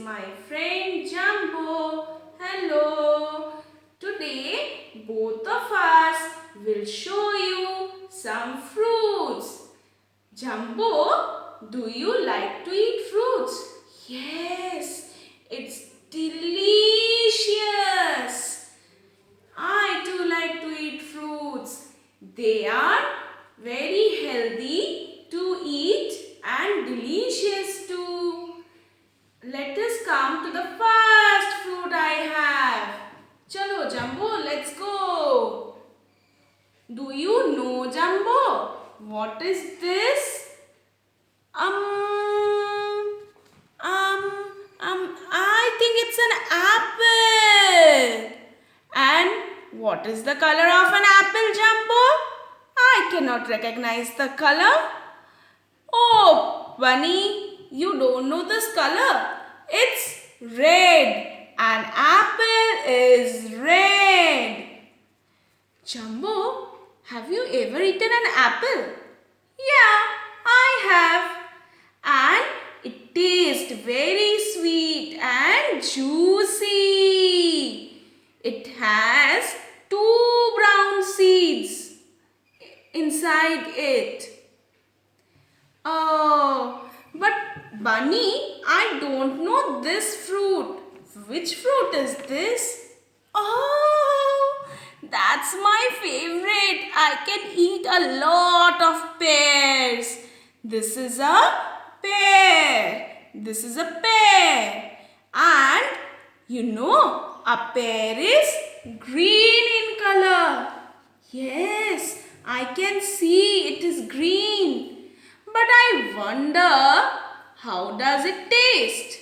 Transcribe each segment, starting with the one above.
my friend Jumbo. Hello. Today both of us will show you some fruits. Jumbo, do you like to eat fruits? Yes, it's delicious. I too like to eat fruits. They are very healthy to eat and delicious too. Let us come to the first fruit I have. Chalo Jumbo, let's go. Do you know, Jumbo, what is this? I think it's an apple. And what is the color of an apple, Jumbo? I cannot recognize the color. Oh, Bunny, you don't know this color. It's red. An apple is red. Jumbo, have you ever eaten an apple? Yeah, I have. And it tastes very sweet and juicy. It has 2 brown seeds inside it. Oh, but Bunny, I don't know this fruit. Which fruit is this? Oh, that's my favorite. I can eat a lot of pears. This is a pear. This is a pear. And you know, a pear is green in color. Yes, I can see it is green. But I wonder, how does it taste?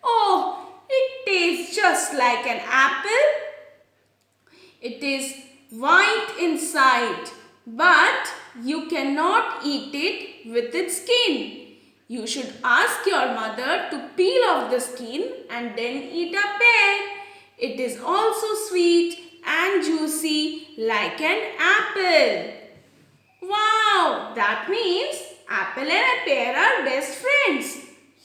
Oh, it tastes just like an apple. It is white inside, but you cannot eat it with its skin. You should ask your mother to peel off the skin and then eat a pear. It is also sweet and juicy like an apple. Wow, that means apple and a pear are best friends.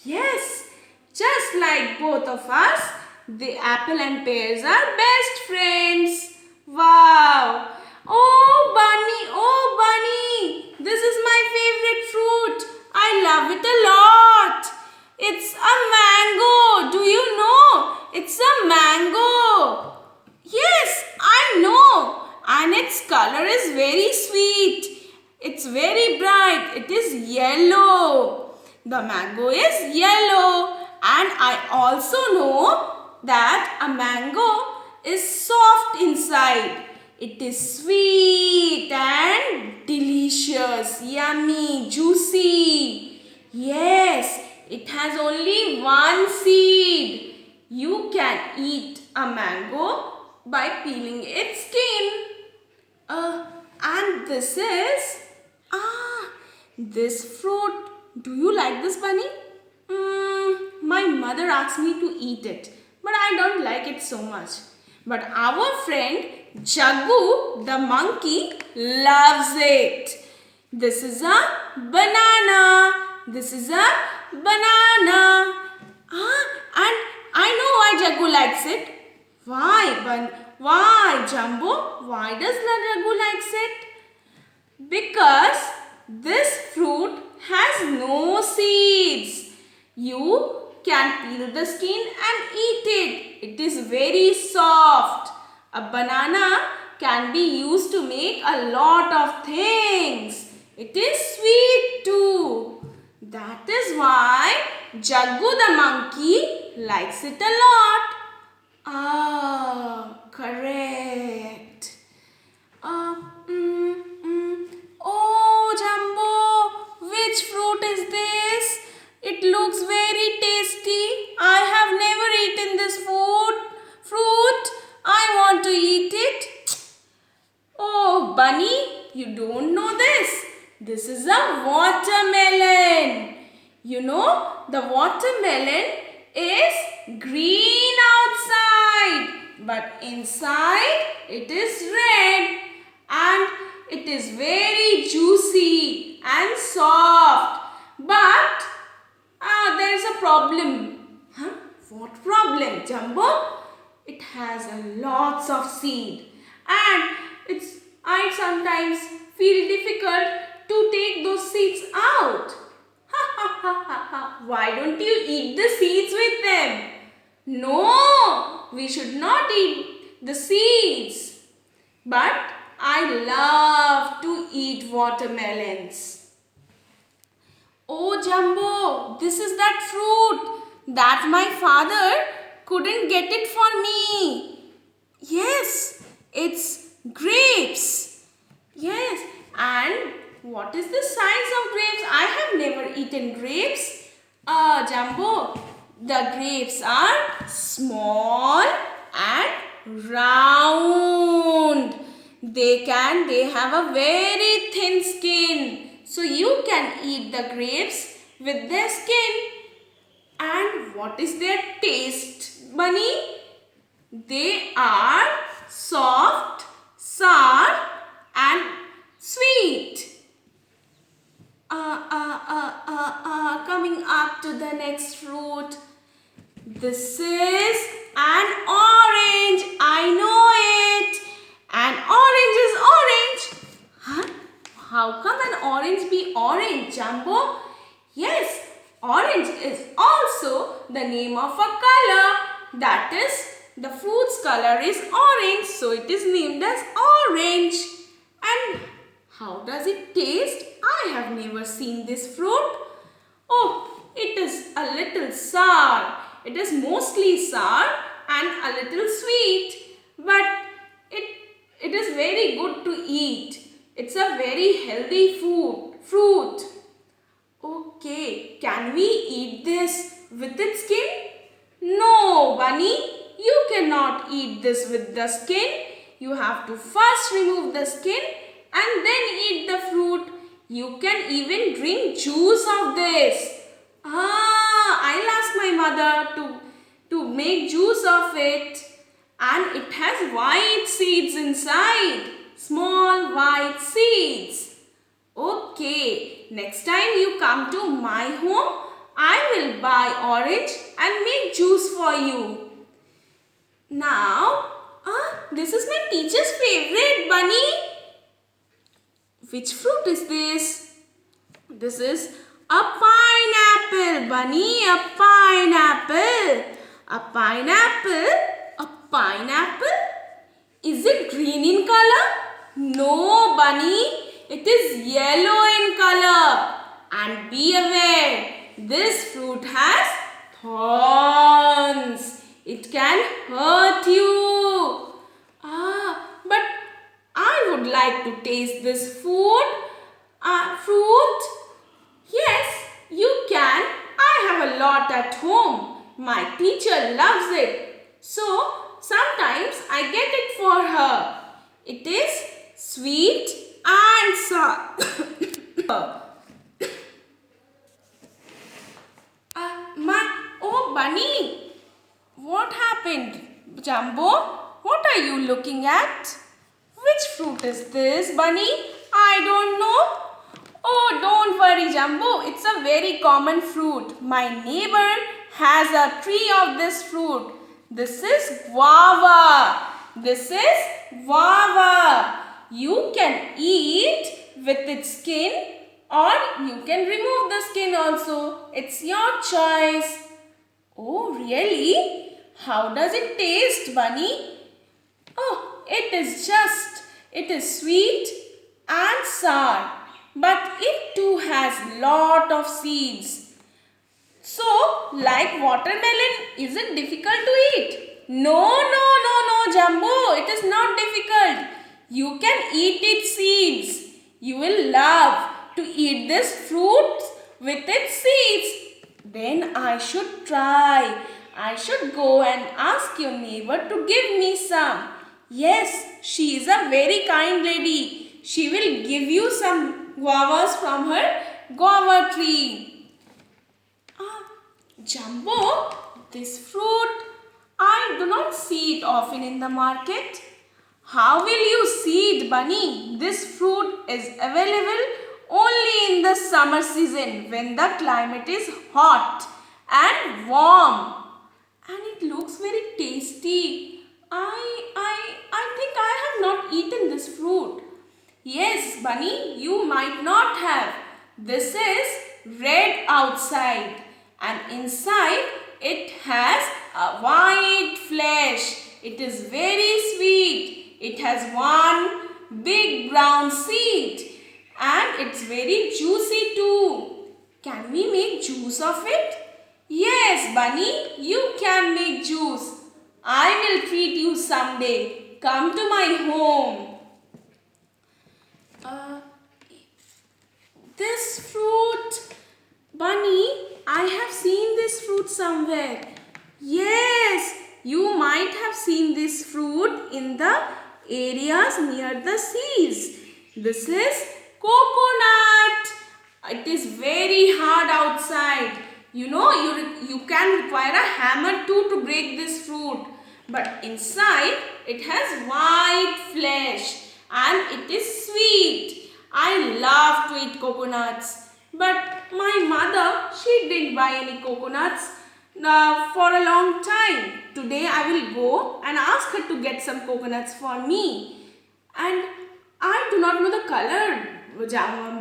Yes, just like both of us, the apple and pears are best friends. Wow. Oh bunny, this is my favorite fruit. I love it a lot. It's a mango. Do you know? It's a mango. Yes, I know. And its color is very sweet. It's very bright. It is yellow. The mango is yellow. And I also know that a mango is soft inside. It is sweet and delicious, yummy, juicy. Yes, it has only one seed. You can eat a mango by peeling its skin. And this is this fruit. Do you like this, Bunny? My mother asked me to eat it, but I don't like it so much. But our friend Jaggu the monkey loves it. This is a banana. This is a banana. And I know why Jaggu likes it. Why, Jumbo? Why does Jaggu likes it? Because this fruit has no seeds. You can peel the skin and eat it. It is very soft. A banana can be used to make a lot of things. It is sweet too. That is why Jaggu the monkey likes it a lot. Correct. Oh, Jumbo, which fruit is this? It looks very tasty. I have never eaten this fruit. I want to eat it. Oh, Bunny, you don't know this. This is a watermelon. You know, the watermelon is green outside, but inside it is red. And it is very juicy and soft. But there is a problem. Jumbo? It has a lots of seed, and I sometimes feel difficult to take those seeds out. Ha ha ha ha ha. Why don't you eat the seeds with them? No, we should not eat the seeds. But I love to eat watermelons. Oh Jumbo, this is that fruit that my father couldn't get it for me. Yes, it's grapes. Yes, and what is the size of grapes? I have never eaten grapes. Jumbo, the grapes are small and round. They have a very thin skin. So you can eat the grapes with their skin. And what is their taste, Bunny? They are soft, sour and sweet. Coming up to the next fruit. This is an orange. I know it. An orange is orange. Huh? How come an orange be orange, Jumbo? Yes, orange is also the name of a color. That is, the fruit's color is orange, so it is named as orange. And how does it taste? I have never seen this fruit. Oh, it is a little sour. It is mostly sour and a little sweet. But it is very good to eat. It's a very healthy fruit. Okay, can we eat this with its skin? No, Bunny, you cannot eat this with the skin. You have to first remove the skin and then eat the fruit. You can even drink juice of this. I'll ask my mother to make juice of it. And it has white seeds inside. Small white seeds. Okay, next time you come to my home, I will buy orange and make juice for you. Now, this is my teacher's favorite, Bunny. Which fruit is this? This is a pineapple, Bunny, a pineapple. A pineapple? A pineapple? Is it green in color? No, Bunny. It is yellow in color. And be aware, this fruit has thorns. It can hurt you. But I would like to taste this fruit. Yes, you can. I have a lot at home. My teacher loves it. So, sometimes I get it for her. It is sweet and sour. Oh, Bunny, what happened? Jumbo, what are you looking at? Which fruit is this, Bunny? I don't know. Oh, don't worry, Jumbo. It's a very common fruit. My neighbor has a tree of this fruit. This is guava. This is guava. You can eat with its skin or you can remove the skin also. It's your choice. Oh, really? How does it taste, Bunny? Oh, it is sweet and sour. But it too has lot of seeds. So, like watermelon, is it difficult to eat? No, Jumbo. It is not difficult. You can eat its seeds. You will love to eat this fruit with its seeds. Then I should try. I should go and ask your neighbor to give me some. Yes, she is a very kind lady. She will give you some guavas from her guava tree. Jumbo, this fruit, I do not see it often in the market. How will you see it, Bunny? This fruit is available only in the summer season when the climate is hot and warm. and it looks very tasty. I think I have not eaten this fruit. Yes, Bunny, you might not have. This is red outside and inside it has a white flesh. It is very sweet. It has one big brown seed and it's very juicy too. Can we make juice of it? Yes, Bunny, you can make juice. I will treat you someday. Come to my home. Uh, this fruit, Bunny, I have seen this fruit somewhere. Yes, you might have seen this fruit in the areas near the seas. This is coconut. It is very hard outside. You know, you can require a hammer too to break this fruit. But inside, it has white flesh and it is sweet. I love to eat coconuts. But my mother, she didn't buy any coconuts for a long time. Today I will go and ask her to get some coconuts for me. And I do not know the color,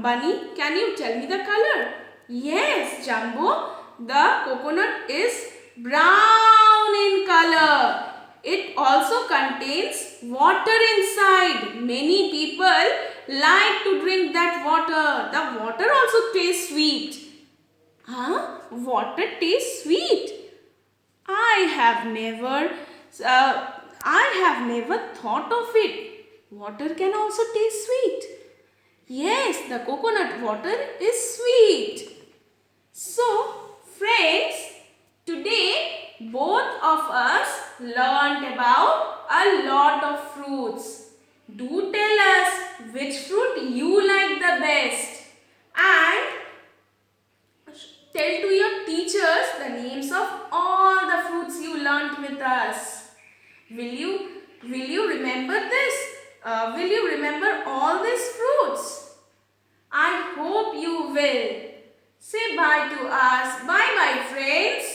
Bunny. Can you tell me the color? Yes, Jumbo. The coconut is brown in color. It also contains water inside. Many people like to drink that water. The water also tastes sweet. Huh? Water tastes sweet. I have never, thought of it. Water can also taste sweet. Yes, the coconut water is sweet. So, friends, today both of us learned about a lot of fruits. Do tell us which fruit you like the best and tell to your teachers the names of all the fruits you learnt with us. Will you remember this? Will you remember all these fruits? I hope you will. Say bye to us. Bye bye friends.